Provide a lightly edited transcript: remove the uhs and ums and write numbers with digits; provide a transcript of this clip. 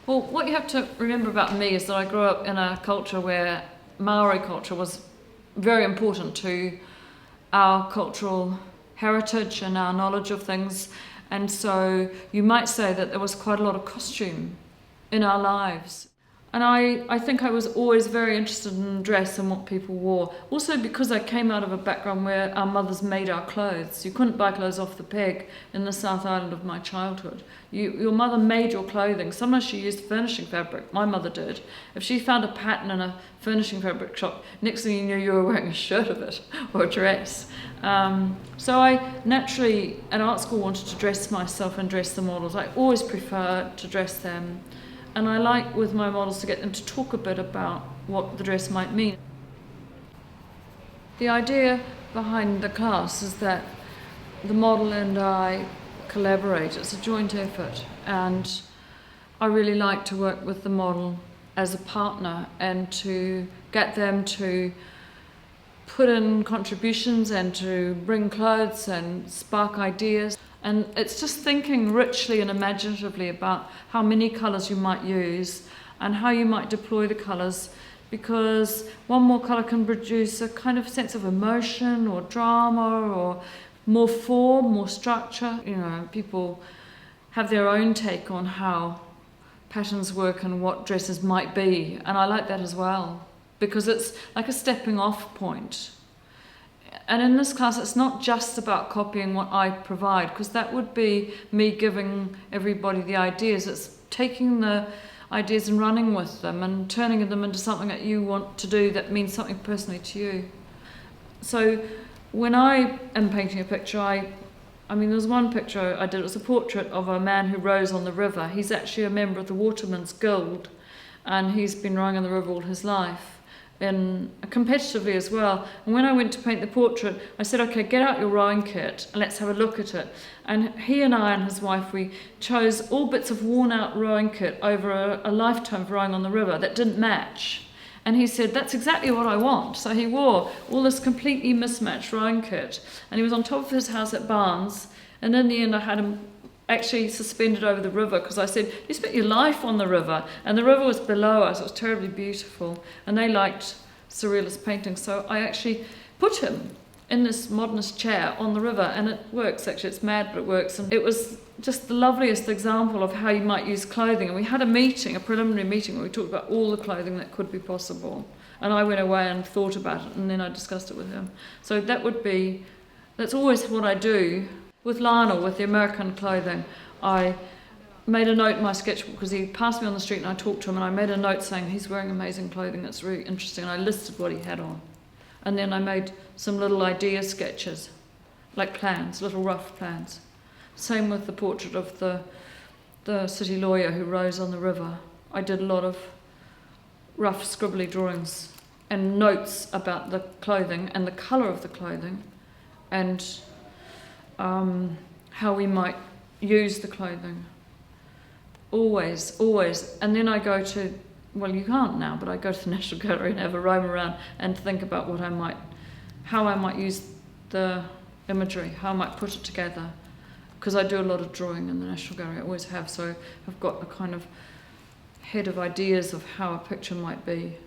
Well, what you have to remember about me is that I grew up in a culture where Maori culture was very important to our cultural heritage and our knowledge of things, and so you might say that there was quite a lot of costume in our lives. And I think I was always very interested in dress and what people wore. Also because I came out of a background where our mothers made our clothes. You couldn't buy clothes off the peg in the South Island of my childhood. Your mother made your clothing. Sometimes she used furnishing fabric. My mother did. If she found a pattern in a furnishing fabric shop, next thing you knew you were wearing a shirt of it or a dress. So I naturally at art school wanted to dress myself and dress the models. I always preferred to dress them. And I like with my models to get them to talk a bit about what the dress might mean. The idea behind the class is that the model and I collaborate. It's a joint effort, and I really like to work with the model as a partner and to get them to put in contributions and to bring clothes and spark ideas. And it's just thinking richly and imaginatively about how many colours you might use and how you might deploy the colours, because one more colour can produce a kind of sense of emotion or drama or more form, more structure. You know, people have their own take on how patterns work and what dresses might be, and I like that as well, because it's like a stepping off point. And in this class, it's not just about copying what I provide, because that would be me giving everybody the ideas. It's taking the ideas and running with them and turning them into something that you want to do that means something personally to you. So when I am painting a picture, I mean, there's one picture I did. It was a portrait of a man who rows on the river. He's actually a member of the Watermen's Guild, and he's been rowing on the river all his life. And competitively as well. And when I went to paint the portrait, I said, okay, get out your rowing kit and let's have a look at it. And he and I and his wife, we chose all bits of worn out rowing kit over a lifetime of rowing on the river that didn't match. And he said, that's exactly what I want. So he wore all this completely mismatched rowing kit, and he was on top of his house at Barnes. And in the end, I had him actually suspended over the river, because I said, you spent your life on the river, and the river was below us. It was terribly beautiful, and they liked surrealist painting, so I actually put him in this modernist chair on the river, and it works actually. It's mad, but it works. And it was just the loveliest example of how you might use clothing. And we had a preliminary meeting where we talked about all the clothing that could be possible, and I went away and thought about it, and then I discussed it with him. So that's always what I do. With Lionel, with the American clothing, I made a note in my sketchbook, because he passed me on the street and I talked to him, and I made a note saying he's wearing amazing clothing that's really interesting, and I listed what he had on. And then I made some little idea sketches, like plans, little rough plans. Same with the portrait of the city lawyer who rows on the river. I did a lot of rough scribbly drawings and notes about the clothing and the colour of the clothing, and how we might use the clothing. Always. And then I go to, well, you can't now, but I go to the National Gallery and have a roam around and think about how I might use the imagery, how I might put it together. Because I do a lot of drawing in the National Gallery, I always have, so I've got a kind of head of ideas of how a picture might be.